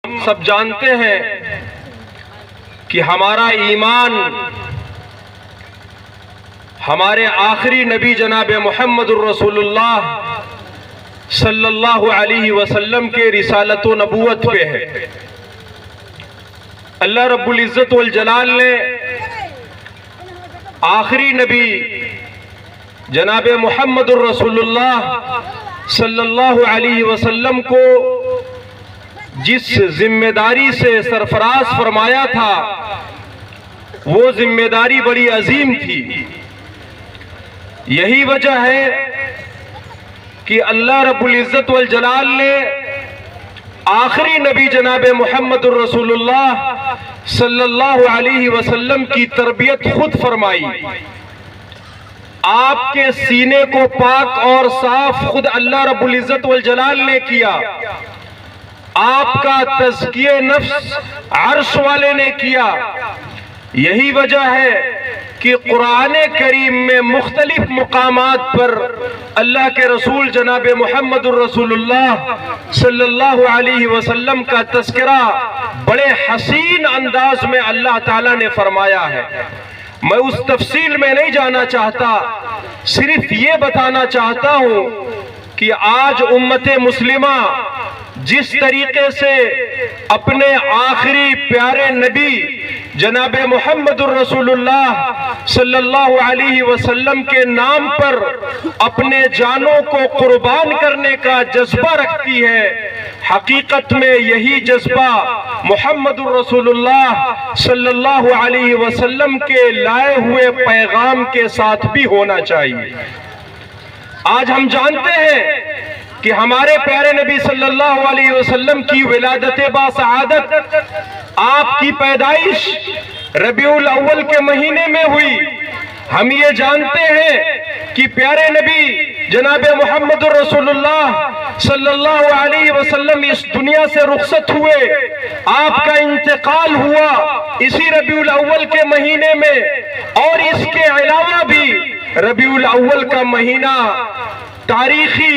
ہم سب جانتے ہیں کہ ہمارا ایمان ہمارے آخری نبی جناب محمد الرسول اللہ صلی اللہ علیہ وسلم کے رسالت و نبوت پہ ہے۔ اللہ رب العزت والجلال نے آخری نبی جناب محمد الرسول اللہ صلی اللہ علیہ وسلم کو جس ذمہ داری سے سرفراز فرمایا تھا وہ ذمہ داری بڑی عظیم تھی۔ یہی وجہ ہے کہ اللہ رب العزت والجلال نے آخری نبی جناب محمد الرسول اللہ صلی اللہ علیہ وسلم کی تربیت خود فرمائی۔ آپ کے سینے کو پاک اور صاف خود اللہ رب العزت والجلال نے کیا۔ آپ کا تزکیہ نفس عرش والے نے کیا۔ یہی وجہ ہے کہ قرآن کریم میں مختلف مقامات پر اللہ کے رسول جناب محمد الرسول اللہ صلی اللہ علیہ وسلم کا تذکرہ بڑے حسین انداز میں اللہ تعالیٰ نے فرمایا ہے۔ میں اس تفصیل میں نہیں جانا چاہتا، صرف یہ بتانا چاہتا ہوں کہ آج امت مسلمہ جس طریقے سے اپنے آخری پیارے نبی جناب محمد الرسول اللہ صلی اللہ علیہ وسلم کے نام پر اپنے جانوں کو قربان کرنے کا جذبہ رکھتی ہے، حقیقت میں یہی جذبہ محمد الرسول اللہ صلی اللہ علیہ وسلم کے لائے ہوئے پیغام کے ساتھ بھی ہونا چاہیے۔ آج ہم جانتے ہیں کہ ہمارے پیارے نبی صلی اللہ علیہ وسلم کی ولادت باسعادت، آپ کی پیدائش ربیع الاول کے مہینے میں ہوئی۔ ہم یہ جانتے ہیں کہ پیارے نبی جناب محمد الرسول اللہ صلی اللہ علیہ وسلم اس دنیا سے رخصت ہوئے، آپ کا انتقال ہوا اسی ربیع الاول کے مہینے میں، اور اس کے علاوہ بھی ربیع الاول کا مہینہ تاریخی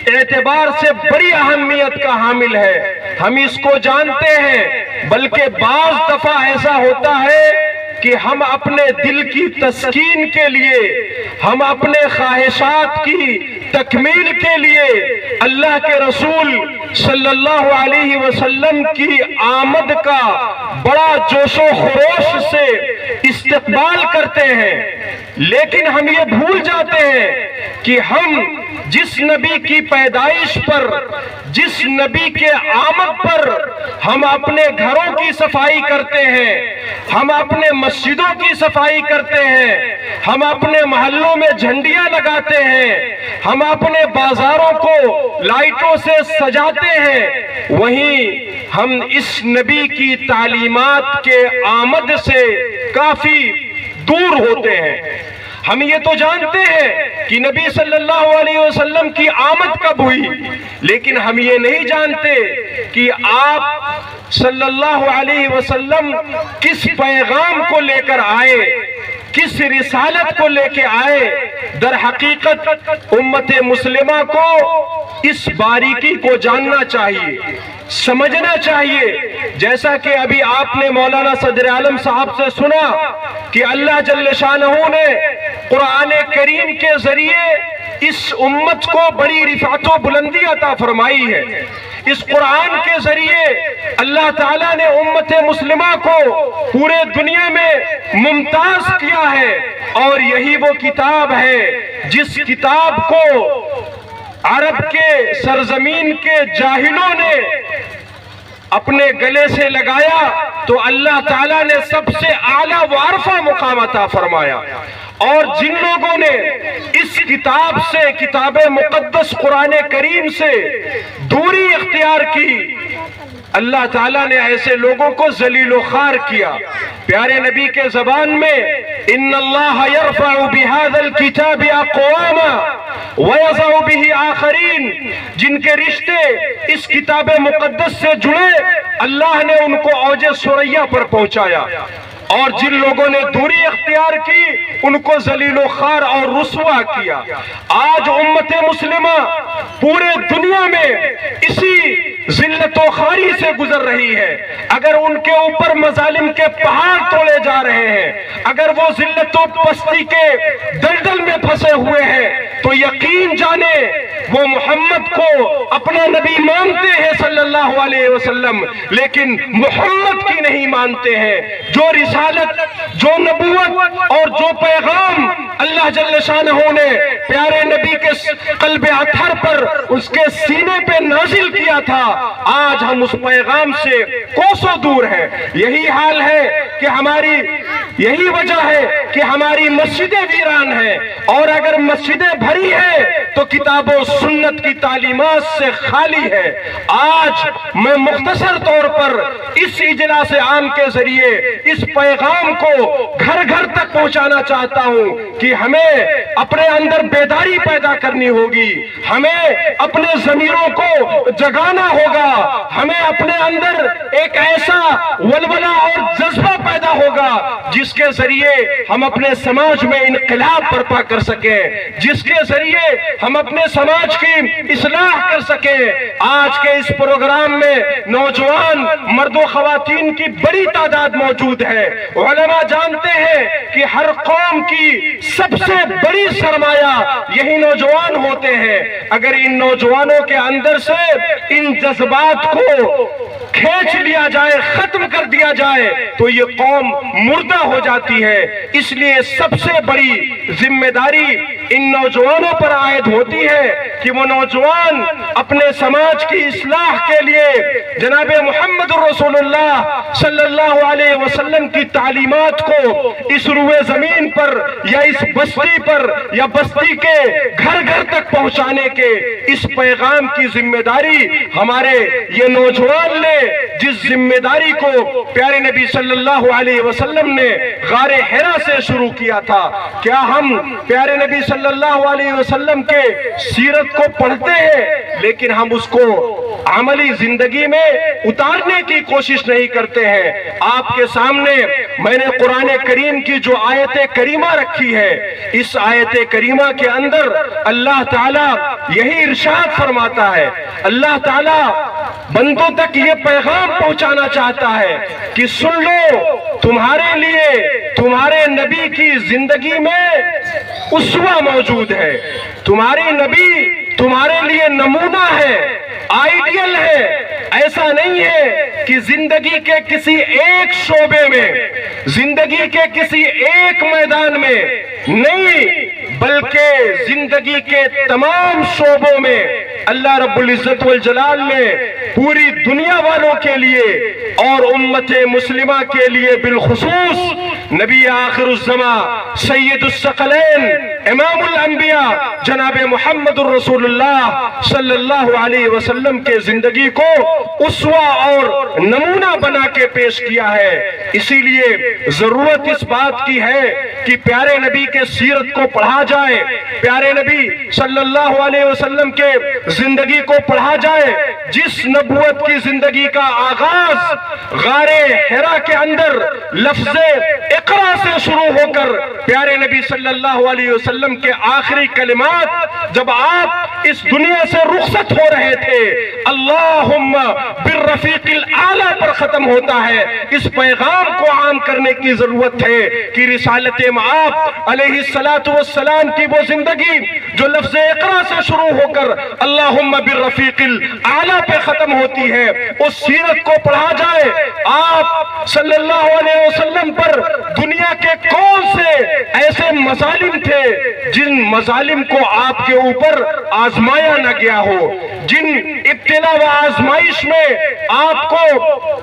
اعتبار سے بڑی اہمیت کا حامل ہے، ہم اس کو جانتے ہیں۔ بلکہ بعض دفعہ ایسا ہوتا ہے کہ ہم اپنے دل کی تسکین کے لیے، ہم اپنے خواہشات کی تکمیل کے لیے اللہ کے رسول صلی اللہ علیہ وسلم کی آمد کا بڑا جوش و خروش سے استقبال کرتے ہیں، لیکن ہم یہ بھول جاتے ہیں کہ ہم جس نبی کی پیدائش پر، جس نبی کے آمد پر ہم اپنے گھروں کی صفائی کرتے ہیں، ہم اپنے مسجدوں کی صفائی کرتے ہیں، ہم اپنے محلوں میں جھنڈیاں لگاتے ہیں، ہم اپنے بازاروں کو لائٹوں سے سجاتے ہیں، وہیں ہم اس نبی کی تعلیمات کے آمد سے کافی دور ہوتے ہیں۔ ہم یہ تو جانتے ہیں کہ نبی صلی اللہ علیہ وسلم کی آمد کب ہوئی، لیکن ہم یہ نہیں جانتے کہ آپ صلی اللہ علیہ وسلم کس پیغام کو لے کر آئے، کس رسالت کو لے کے آئے۔ در حقیقت امت مسلمہ کو اس باریکی کو جاننا چاہیے، سمجھنا چاہیے۔ جیسا کہ ابھی آپ نے مولانا صدر عالم صاحب سے سنا کہ اللہ جل شانہ نے قرآن کریم کے ذریعے اس امت کو بڑی رفعت و بلندی عطا فرمائی ہے۔ اس قرآن کے ذریعے اللہ تعالیٰ نے امت مسلمہ کو پورے دنیا میں ممتاز کیا ہے، اور یہی وہ کتاب ہے جس کتاب کو عرب کے سرزمین کے جاہلوں نے اپنے گلے سے لگایا تو اللہ تعالیٰ نے سب سے اعلیٰ و عرفہ مقام عطا فرمایا، اور جن لوگوں نے اس کتاب سے، کتاب مقدس قرآن کریم سے دوری اختیار کی، اللہ تعالیٰ نے ایسے لوگوں کو ذلیل و خوار کیا۔ پیارے نبی کے زبان میں ان اللہ یرفع بہذا الکتاب اقواما ویضع بہ آخرین، جن کے رشتے اس کتاب مقدس سے جڑے اللہ نے ان کو اوج ثریا پر پہنچایا، اور جن لوگوں نے دوری اختیار کی ان کو ذلیل و خوار اور رسوا کیا۔ آج امت مسلمہ پورے دنیا میں اسی ذلت و خواری سے گزر رہی ہے۔ اگر ان کے اوپر مظالم کے پہاڑ توڑے جا رہے ہیں، اگر وہ ذلت و پستی کے دلدل میں پھنسے ہوئے ہیں، تو یقین جانے وہ محمد کو اپنا نبی مانتے ہیں صلی اللہ علیہ وسلم، لیکن محمد کی نہیں مانتے ہیں۔ جو رسالت، جو نبوت اور جو پیغام اللہ جل شانہ نے پیارے نبی کے قلب اطہر پر، اس کے سینے پہ نازل کیا تھا، آج ہم اس پیغام سے کوسوں دور ہیں۔ یہی حال ہے کہ یہی وجہ ہے کہ ہماری مسجدیں ویران ہیں، اور اگر مسجدیں بھری ہیں تو کتاب و سنت کی تعلیمات سے خالی ہے۔ آج میں مختصر طور پر اس اجلاس عام کے ذریعے اس پیغام کو گھر گھر تک پہنچانا چاہتا ہوں کہ ہمیں اپنے اندر بیداری پیدا کرنی ہوگی، ہمیں اپنے ضمیروں کو جگانا ہوگا، ہمیں اپنے اندر ایک ایسا ولولہ اور جذبہ پیدا ہوگا جس کے ذریعے ہم اپنے سماج میں انقلاب برپا کر سکیں، جس کے ذریعے ہم اپنے سماج کی اصلاح کر سکیں۔ آج کے اس پروگرام میں نوجوان مرد و خواتین کی بڑی تعداد موجود ہے۔ علماء جانتے ہیں کہ ہر قوم کی سب سے بڑی سرمایہ یہی نوجوان ہوتے ہیں۔ اگر ان نوجوانوں کے اندر سے ان جذبات کو کھینچ لیا جائے، ختم کر دیا جائے، تو یہ قوم مردہ ہو جاتی ہے۔ اس لیے سب سے بڑی ذمہ داری ان نوجوانوں پر عائد ہوتی ہے کہ وہ نوجوان اپنے سماج کی اصلاح کے لیے جناب محمد رسول اللہ صلی اللہ علیہ وسلم کی تعلیمات کو اس روئے زمین پر یا اس بستی پر یا بستی کے گھر گھر تک پہنچانے کے اس پیغام کی ذمہ داری ہمارے یہ نوجوان نے، جس ذمہ داری کو پیارے نبی صلی اللہ علیہ وسلم نے غار حرا سے شروع کیا تھا۔ کیا ہم پیارے نبی صلی اللہ علیہ وسلم کے سیرت کو پڑھتے ہیں لیکن ہم اس کو عملی زندگی میں اتارنے کی کوشش نہیں کرتے ہیں؟ آپ کے سامنے میں نے قرآن کریم کی جو آیت کریمہ رکھی ہے، اس آیت کریمہ کے اندر اللہ تعالیٰ یہی ارشاد فرماتا ہے، اللہ تعالیٰ بندوں تک یہ پیغام پہنچانا چاہتا ہے کہ سن لو، تمہارے لیے تمہارے نبی کی زندگی میں اسوہ موجود ہے، تمہاری نبی تمہارے لیے نمونہ ہے، آئیڈیل ہے۔ ایسا نہیں ہے کہ زندگی کے کسی ایک شعبے میں، زندگی کے کسی ایک میدان میں نہیں، بلکہ زندگی کے تمام شعبوں میں اللہ رب العزت والجلال نے پوری دنیا والوں کے لیے اور امت مسلمہ کے لیے بالخصوص نبی آخر الزمان سید الثقلین امام الانبیاء جناب محمد الرسول اللہ صلی اللہ علیہ وسلم کے زندگی کو اسوہ اور نمونہ بنا کے پیش کیا ہے۔ اسی لیے ضرورت اس بات کی ہے کہ پیارے نبی کے سیرت کو پڑھا جائے، پیارے نبی صلی اللہ علیہ وسلم کے زندگی کو پڑھا جائے، جس نبوت کی زندگی کا آغاز غار حرا کے اندر لفظ اقرا سے شروع ہو کر پیارے نبی صلی اللہ علیہ وسلم کے آخری کلمات جب آپ اس دنیا سے رخصت ہو رہے تھے، اللہم بالرفیق الاعلی پر ختم ہوتا ہے۔ اس پیغام کو عام کرنے کی ضرورت ہے کہ رسالت مآب علیہ السلام کی وہ زندگی جو لفظ اقرا سے شروع ہو کر اللہم بالرفیق الاعلی پہ ختم ہوتی ہے، اس سیرت کو پڑھا جائے۔ آپ صلی اللہ علیہ وسلم پر دنیا کے کون سے ایسے مظالم تھے جن مظالم کو آپ کے اوپر آزمایا نہ گیا ہو، جن ابتلا و آزمائش میں آپ کو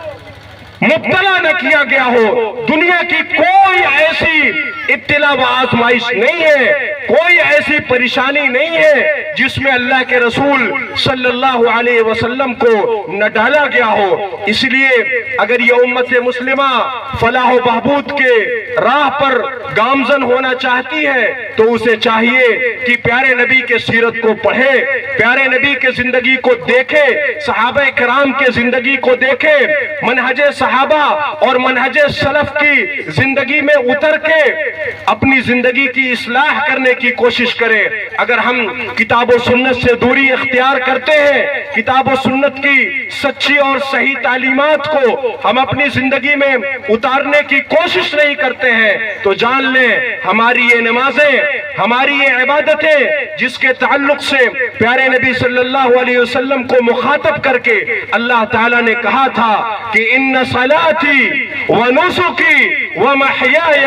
مبتلا نہ کیا گیا ہو۔ دنیا کی کوئی ایسی ابتلا و آزمائش نہیں ہے، کوئی ایسی پریشانی نہیں ہے جس میں اللہ کے رسول صلی اللہ علیہ وسلم کو نہ ڈالا گیا ہو۔ اس لیے اگر یہ امت مسلمہ فلاح و بہبود کے راہ پر گامزن ہونا چاہتی ہے تو اسے چاہیے کہ پیارے نبی کے سیرت کو پڑھے، پیارے نبی کے زندگی کو دیکھے، صحابہ کرام کے زندگی کو دیکھے، منہج صحابہ اور منہج سلف کی زندگی میں اتر کے اپنی زندگی کی اصلاح کرنے کی کوشش کریں۔ اگر ہم کتاب و سنت سے دوری اختیار کرتے ہیں، کتاب و سنت کی سچی اور صحیح تعلیمات کو ہم اپنی زندگی میں اتارنے کی کوشش نہیں کرتے ہیں، تو جان لیں ہماری یہ نمازیں، ہماری یہ عبادتیں جس کے تعلق سے پیارے نبی صلی اللہ علیہ وسلم کو مخاطب کر کے اللہ تعالیٰ نے کہا تھا کہ ان صلاتی ونسکی ومحیای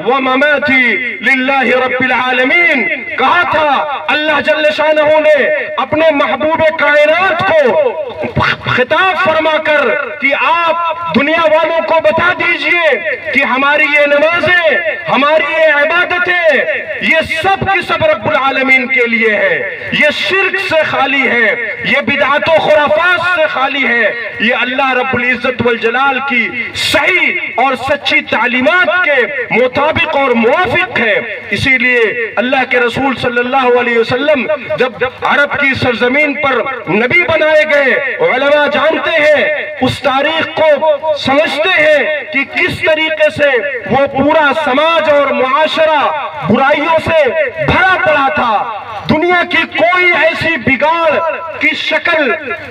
ومماتی للہ رب العالمین، کہا تھا اللہ جل شانہ نے اپنے محبوب کائنات کو خطاب فرما کر کہ آپ دنیا والوں کو بتا دیجئے کہ ہماری یہ نمازیں، ہماری یہ عبادتیں، یہ سب کی سب رب العالمین کے لیے ہے، یہ شرک سے خالی ہے، یہ بدعت و خرافات سے خالی ہے، یہ اللہ رب العزت والجلال کی صحیح اور سچی تعلیمات کے مطابق اور موافق ہے۔ اسی لیے اللہ کے رسول صلی اللہ علیہ وسلم جب عرب کی سرزمین پر نبی بنائے گئے، علماء جانتے ہیں، اس تاریخ کو سمجھتے ہیں کہ کس طریقے سے وہ پورا سماج اور معاشرہ برائیوں سے بھرا پڑا تھا۔ دنیا کی کوئی ایسی بگاڑ کی شکل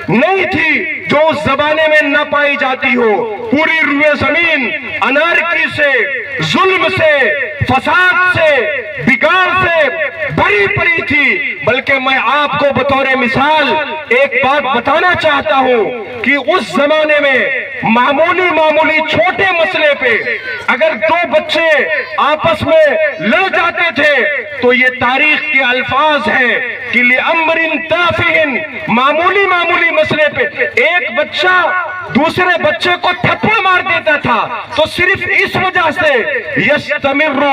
نہیں تھی جو اس زمانے میں نہ پائی جاتی ہو۔ پوری روئے زمین انارکی سے، ظلم سے، فساد سے، بگاڑ سے بھری پڑی تھی۔ بلکہ میں آپ کو بطور مثال ایک بات بتانا چاہتا ہوں کہ اس زمانے میں معمولی چھوٹے مسئلے پہ اگر دو بچے آپس میں لڑ جاتے تھے تو یہ تاریخ کے الفاظ ہیں کہ لِأَمْرٍ تَافِهٍ، معمولی مسئلے پہ ایک بچہ دوسرے بچے کو تھپڑ مار دیتا تھا تو صرف اس وجہ سے يَسْتَمِرُّ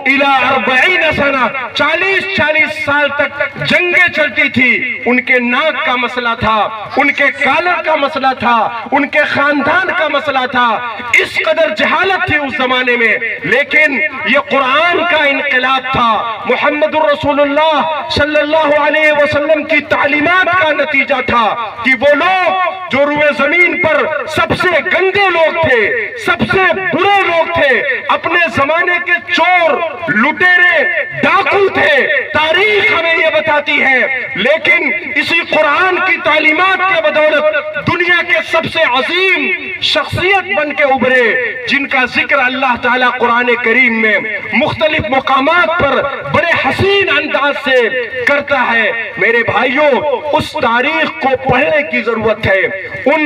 إِلَىٰ 40 سنہ، 40 سال تک جنگیں چلتی تھی۔ ان کے ناک کا مسئلہ تھا، ان کے کالر کا مسئلہ تھا، ان کے خاندان کا مسئلہ تھا، اس قدر جہالت تھی اس زمانے میں۔ لیکن یہ قرآن کا انقلاب تھا، محمد الرسول اللہ صلی اللہ علیہ وسلم کی تعلیمات کا نتیجہ تھا کہ وہ لوگ جو روئے زمین پر سب سے گندے لوگ تھے، سب سے برے لوگ تھے، اپنے زمانے کے چور، لٹیرے، ڈاکو تھے، تاریخ ہمیں یہ بتاتی ہے۔ لیکن اسی قرآن کی تعلیمات کے بدولت دنیا کے سب سے عظیم شخصیت بن کے ابھرے، جن کا ذکر اللہ تعالیٰ قرآن کریم میں مختلف مقامات پر بڑے حسین انداز سے کرتا ہے۔ میرے بھائیوں، اس تاریخ کو پڑھنے کی ضرورت ہے، ان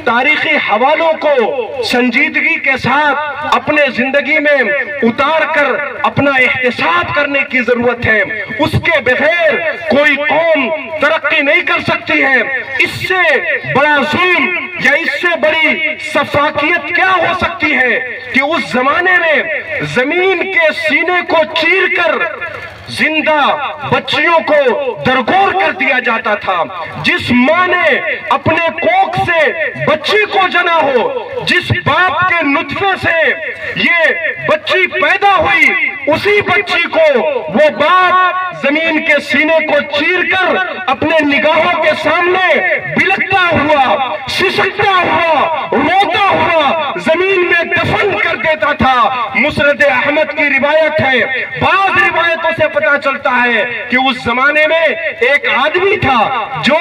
تاریخی حوالوں کو سنجیدگی کے ساتھ اپنے زندگی میں اتار کر اپنا احتساب کرنے کی ضرورت ہے۔ اس کے بغیر کوئی قوم ترقی نہیں کر سکتی ہے۔ اس سے بڑا ظلم یا اس سے بڑی سفاکیت کیا ہو سکتی ہے کہ اس زمانے میں زمین کے سینے کو چیر کر زندہ بچیوں کو درگور کر دیا جاتا تھا۔ جس ماں نے اپنے کوکھ سے بچی کو جنا ہو، جس باپ کے نطفے سے یہ بچی پیدا ہوئی، اسی بچی کو وہ باپ زمین کے سینے کو چیر کر اپنے نگاہوں کے سامنے بلکتا ہوا، سسکتا ہوا، روتا ہوا زمین میں دفن کر دیتا تھا۔ مسند احمد کی روایت ہے، بعض روایتوں سے پتا چلتا ہے کہ اس زمانے میں ایک آدمی تھا جو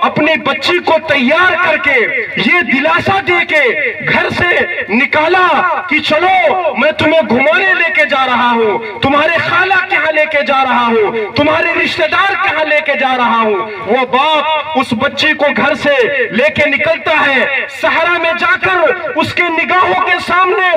اپنی بچی کو تیار کر کے یہ دلاسا دے کے گھر سے نکالا کہ چلو میں تمہیں گھمانے لے کے جا رہا ہوں، تمہارے خالہ کہاں لے کے جا رہا ہوں، تمہارے رشتہ دار کہاں لے کے جا رہا ہوں۔ وہ باپ اس بچی کو گھر سے لے کے نکلتا ہے، صحرا میں جا کر اس کے نگاہوں کے سامنے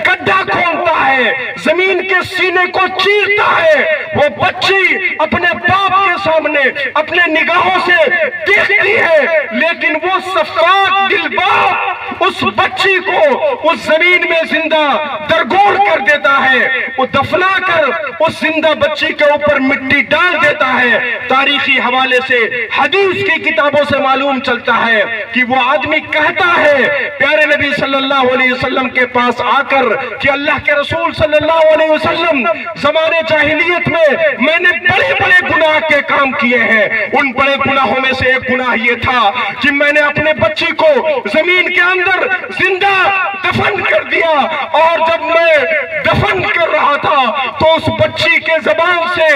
گڈھا کھولتا ہے، زمین کے سینے کو چیرتا ہے۔ وہ بچی اپنے باپ کے سامنے اپنے نگاہوں سے دیکھتی ہے، لیکن وہ صفاق دل باپ اس بچی کو اس زمین میں زندہ درگور کر دیتا ہے، وہ دفنا کر اس زندہ بچی کے اوپر مٹی ڈال دیتا ہے۔ تاریخی حوالے سے حدیث کی کتابوں سے معلوم چلتا ہے کہ وہ آدمی کہتا ہے پیارے نبی صلی اللہ علیہ وسلم کے پاس آ کر کہ اللہ کے رسول صلی اللہ علیہ وسلم، زمانے جاہلیت میں نے بڑے بڑے گناہ کے کام کیے ہیں، ان بڑے گناہوں میں سے ایک گناہ یہ تھا کہ میں نے اپنے بچی کو زمین کے اندر اندر زندہ دفن کر دیا، اور جب میں دفن کر رہا تھا تو اس بچی کے زبان سے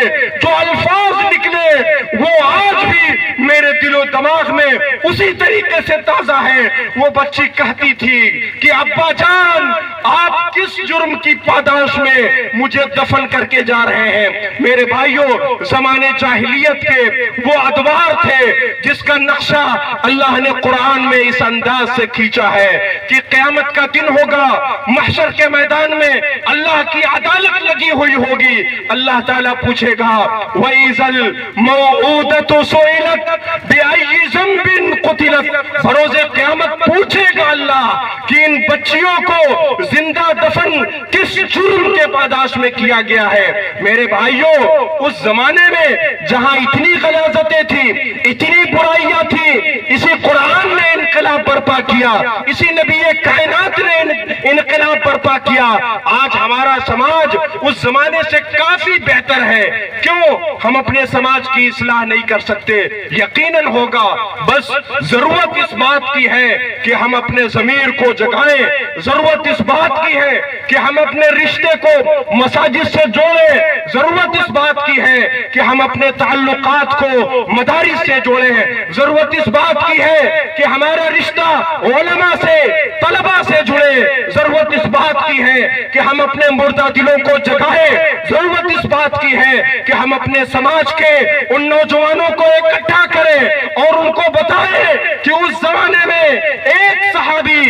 جو الفاظ نکلے وہ آج بھی میرے دل و دماغ میں اسی طریقے سے تازہ ہے۔ وہ بچی کہتی تھی کہ ابا جان آپ کس جرم کی پاداش میں مجھے دفن کر کے جا رہے ہیں؟ میرے بھائیوں، زمانے جاہلیت کے وہ ادوار تھے جس کا نقشہ اللہ نے قرآن میں اس انداز سے کھینچا ہے کہ قیامت کا دن ہوگا، محشر کے میدان میں اللہ کی عدالت لگی ہوئی ہوگی، اللہ تعالیٰ پوچھے گا وَإِذَا الْمَوْعُودَةُ سُئِلَتْ بِأَيِّ ذَنبٍ قُتِلَتْ، بروز قیامت پوچھے گا اللہ کہ ان بچیوں کو زندہ دفن کس جرم کے پاداش میں کیا گیا ہے۔ میرے بھائیوں، اس زمانے میں جہاں اتنی غلاظتیں تھیں، اتنی برائیاں تھیں، اسی قرآن نے انقلاب برپا کیا، اسی نبی کائنات نے انقلاب برپا کیا۔ آج ہمارا سماج اس زمانے سے کافی بہتر ہے۔ کیوں ہم اپنے سماج کی اصلاح نہیں کر سکتے؟ یقیناً ہوگا، بس ضرورت اس بات کی ہے کہ ہم اپنے ضمیر کو جگائیں، ضرورت اس بات کی ہے کہ ہم اپنے رشتے کو مساجد سے جوڑیں، ضرورت اس بات کی ہے کہ ہم اپنے تعلقات کو مدارس سے جوڑیں، ضرورت اس بات کی ہے کہ ہمارا رشتہ علماء سے، طلباء سے جڑے، ضرورت اس بات کی ہے کہ ہم اپنے مردہ دلوں کو جگائیں، ضرورت اس بات کی ہے کہ ہم اپنے سماج کے ان نوجوانوں کو اکٹھا کریں اور ان کو بتائیں کہ اس زمانے میں ایک صحابی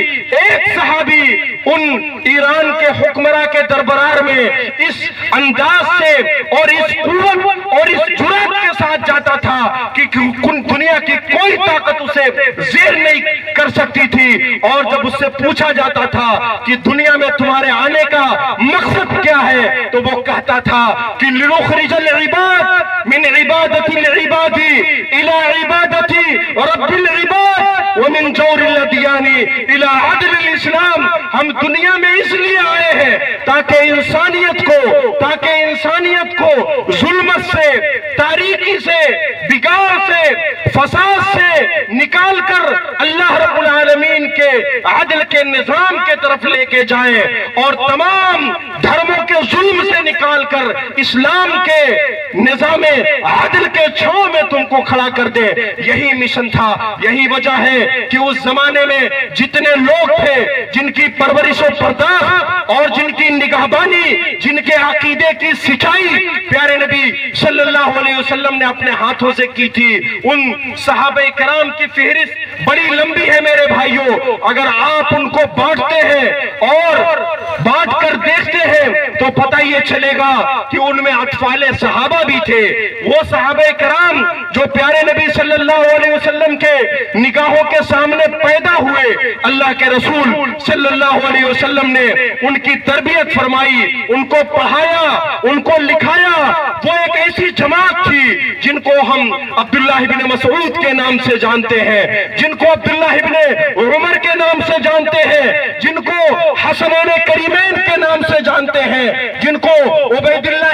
ان ایران کے حکمراں کے دربار میں اس انداز سے اور اس قوت اور اس جرأت کے ساتھ جاتا تھا کہ دنیا کی کوئی طاقت اسے زیر نہیں کر سکتی تھی، اور جب اس سے پوچھا جاتا تھا کہ دنیا میں تمہارے آنے کا مقصد کیا ہے تو وہ کہتا تھا کہ لنخرج العباد من عبادت العباد الى عبادت رب العباد ومن جور الادیان الى عدل الاسلام۔ ہم دنیا میں اس لیے آئے ہیں تاکہ انسانیت کو ظلمت سے، تاریکی سے، بگاڑ سے، فساد سے نکال کر اللہ رب العالمین کے عدل کے نظام کے طرف لے کے جائیں، اور تمام دھرموں کے ظلم سے نکال کر اسلام کے نظام عدل کے چھاؤں میں تم کو کھڑا کر دے۔ یہی مشن تھا، یہی وجہ ہے کہ اس زمانے میں جتنے لوگ تھے جن کی پرورش و پرداخت اور جن کی نگہبانی، جن کے عقیدے کی سچائی پیارے نبی صلی اللہ علیہ وسلم نے اپنے ہاتھوں سے کی تھی، ان صحابہ کرام کی فہرست بڑی لمبی ہے میرے بھائیوں۔ اگر آپ ان کو بانٹتے ہیں اور بانٹ کر دیکھتے ہیں تو پتہ یہ چلے گا کہ ان میں اطفال صحابہ بھی تھے، وہ صحابہ کرام جو پیارے نبی صلی اللہ علیہ وسلم کے نگاہوں کے سامنے پیدا ہوئے، اللہ کے رسول صلی اللہ علیہ وسلم نے ان کی تربیت فرمائی، ان کو پڑھایا، ان کو لکھایا۔ وہ ایک ایسی جماعت تھی جن کو ہم عبداللہ بن مسعود کے نام سے جانتے ہیں، جن کو عبداللہ بن عمر کے نام سے جانتے ہیں، جن کو حسنین کریمین کے نام سے جانتے ہیں، جن کو عبید اللہ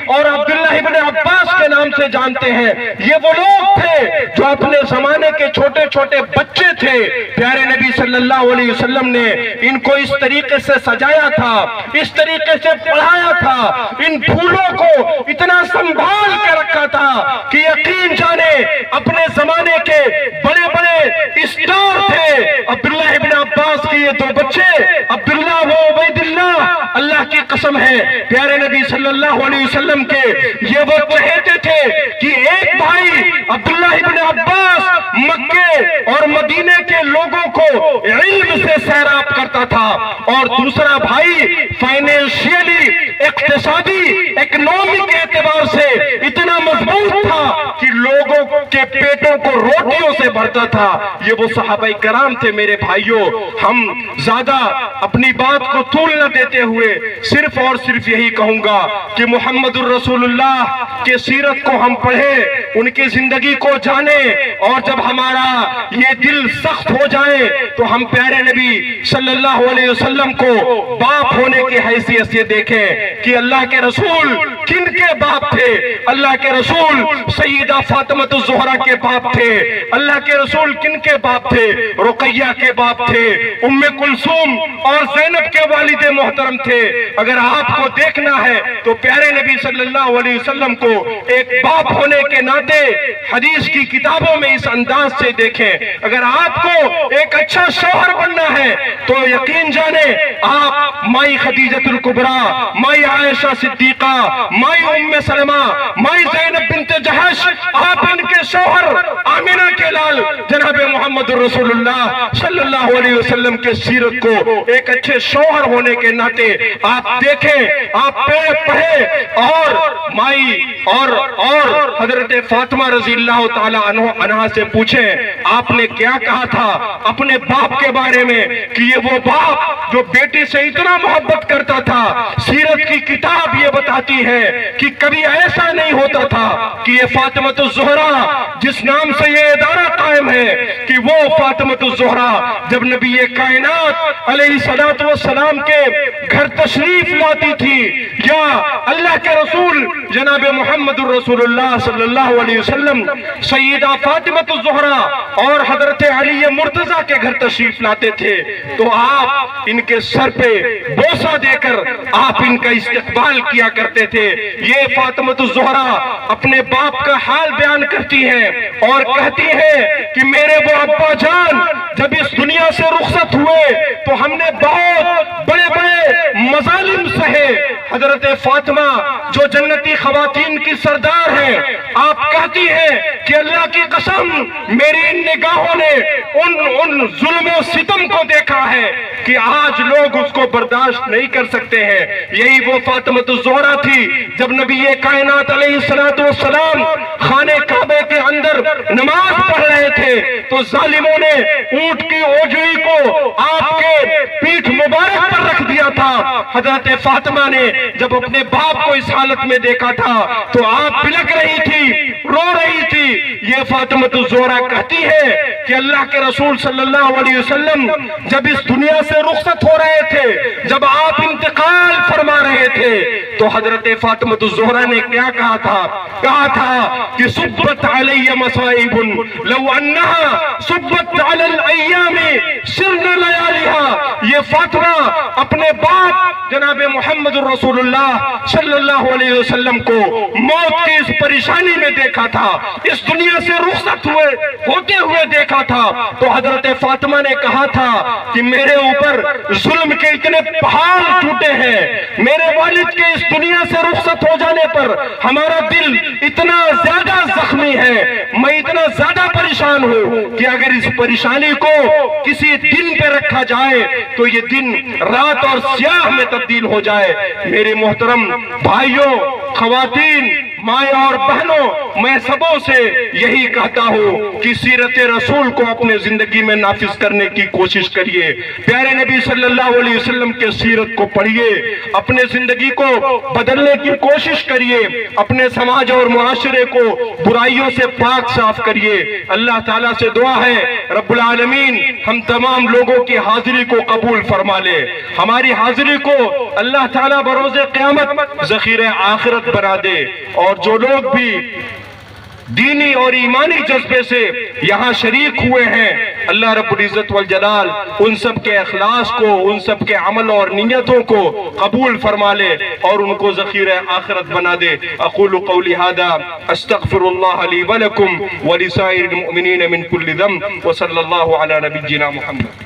اور عبداللہ بن عباس کے نام سے جانتے ہیں۔ یہ وہ لوگ تھے جو اپنے زمانے کے چھوٹے چھوٹے بچے تھے، پیارے نبی صلی اللہ علیہ وسلم نے ان کو اس طریقے سے سجایا تھا، اس طریقے سے پڑھایا تھا، ان پھولوں کو اتنا سنبھال کے رکھا تھا کہ یقین جانے اپنے زمانے کے بڑے بڑے اسٹار تھے۔ عبداللہ ابن عباس کے یہ دو بچے، عبداللہ و عبید اللہ، اللہ کی قسم ہے پیارے نبی صلی اللہ علیہ وسلم کے یہ وہ چہتے تھے کہ ایک بھائی عبداللہ ابن عباس مکے اور مدینے کے لوگوں کو علم سے سیراب کرتا تھا، اور دوسرا بھائی فائنینشیلی، اقتصادی، اکنامک اعتبار سے اتنا مضبوط تھا کہ لوگوں کے پیٹوں کو روٹیوں سے بھرتا تھا۔ یہ وہ صحابہ کرام تھے میرے بھائیوں۔ ہم زیادہ اپنی بات کو طول نہ دیتے ہوئے صرف اور صرف یہی کہوں گا کہ محمد الرسول اللہ کے سیرت کو ہم پڑھیں، ان کی زندگی کو جانے، اور جب ہمارا یہ دل سخت ہو جائے تو ہم پیارے نبی صلی اللہ علیہ وسلم کو باپ ہونے کی حیثیت سے دیکھیں کہ اللہ کے رسول کن کے باپ تھے۔ اللہ کے رسول سیدہ فاطمہ الزہرا کے باپ تھے۔ اللہ کے رسول کن کے باپ تھے؟ رقیہ کے باپ تھے، ام کلثوم اور زینب کے والد محترم تھے۔ اگر آپ کو دیکھنا ہے تو پیارے نبی صلی اللہ علیہ وسلم کو ایک باپ ہونے کے ناطے حدیث کی کتابوں میں اس انداز سے دیکھیں۔ اگر آپ کو ایک اچھا شوہر بننا ہے تو یقین جانیں آپ مائی خدیجہ الکبریٰ، مائی عائشہ صدیقہ، مائی ام سلمہ، مائی زینب بنت جہش، آپ ان کے شوہر آمنہ کے لال جناب محمد رسول اللہ صلی اللہ علیہ وسلم کے سیرت کو ایک اچھے شوہر ہونے کے ناطے آپ دیکھیں، آپ پڑھیں اور مائی اور حضرت فاطمہ رضی اللہ تعالی عنہا سے پوچھیں آپ نے کیا کہا تھا اپنے باپ کے بارے میں کہ یہ وہ باپ جو بیٹی سے اتنا محبت کرتا تھا۔ سیرت کی کتاب یہ بتاتی ہے کہ کبھی ایسا نہیں ہوتا تھا کہ یہ فاطمہ الزہرا جس نام سے یہ ادارہ قائم ہے کہ وہ فاطمہ الزہرا جب نبی کائنات علیہ السلام کے گھر تشریف لاتی تھی یا اللہ کے رسول جناب محمد رسول اللہ صلی اللہ علیہ وسلم سیدہ فاطمہ الزہرا اور حضرت علی مرتضیٰ کے گھر تشریف لاتے تھے تو آپ ان کے سر پہ بوسہ دے کر آپ ان کا استقبال کیا کرتے تھے۔ یہ فاطمہ الزہرا اپنے باپ کا حال بیان کرتی ہیں اور کہتی ہیں کہ میرے وہ ابا جان جب اس دنیا سے رخصت ہوئے تو ہم نے بہت بڑے بڑے مظالم سہے۔ حضرت فاطمہ جو جنتی خواتین کی سردار ہیں آپ کہتی ہیں کہ اللہ کی قسم میری ان نگاہوں نے ان ظلم و ستم کو دیکھا ہے کہ آج لوگ اس کو برداشت نہیں کر سکتے ہیں۔ یہی وہ فاطمہ الزہرا تھی جب نبی کائنات علیہ السلام خانے کعبے کے اندر نماز پڑھ رہے تھے تو ظالموں نے اونٹ کی اوجڑی کو آپ کے پیٹھ مبارک پر رکھ دیا تھا۔ حضرت فاطمہ نے جب اپنے باپ کو اس حالت میں دیکھا تھا تو آپ بلک رہی تھی، رو رہی تھی۔ یہ فاطمہ الزہرا کہتی ہے کہ اللہ کے رسول صلی اللہ علیہ وسلم جب اس دنیا سے رخصت ہو رہے تھے، جب آپ انتقال فرما رہے تھے تو حضرت فاطمہ الزہرا نے کیا کہا تھا؟ کہا تھا کہ صبت علی مصائب لو انہا صبت علی الایام سرن لیالہا۔ یہ فاطمہ اپنے باپ جناب محمد رسول اللہ صلی اللہ علیہ وسلم کو موت کی اس پریشانی میں دیکھا تھا، اس دنیا سے رخصت ہوتے ہوئے دیکھا تھا تو حضرت فاطمہ نے کہا تھا کہ میرے اوپر ظلم کے اتنے پہاڑ ٹوٹے ہیں، میرے والد کے اس دنیا سے رخصت ہو جانے پر ہمارا دل اتنا زیادہ زخمی ہے، میں اتنا زیادہ پریشان ہوں کہ اگر اس پریشانی کو کسی دن پہ رکھا جائے تو یہ دن رات اور سیاہ میں تبدیل ہو جائے۔ میرے محترم بھائیوں، خواتین، مائیں اور بہنوں، میں سبوں سے یہی کہتا ہوں کہ سیرت رسول کو اپنے زندگی میں نافذ کرنے کی کوشش کریے، پیارے نبی صلی اللہ علیہ وسلم کے سیرت کو پڑھیے، اپنے زندگی کو بدلنے کی کوشش کریے، اپنے سماج اور معاشرے کو برائیوں سے پاک صاف کریے۔ اللہ تعالیٰ سے دعا ہے رب العالمین ہم تمام لوگوں کی حاضری کو قبول فرما لے، ہماری حاضری کو اللہ تعالیٰ بروز قیامت ذخیر آخرت بنا دے، اور جو لوگ بھی دینی اور ایمانی جذبے سے یہاں شریک ہوئے ہیں اللہ رب العزت والجلال ان سب کے اخلاص کو، ان سب کے عمل اور نیتوں کو قبول فرما لے اور ان کو ذخیر آخرت بنا دے۔ اقول قولی ھذا استغفر اللہ لی ولکم ولسائر المؤمنین من کل ذنب وصلی اللہ علی نبینا محمد۔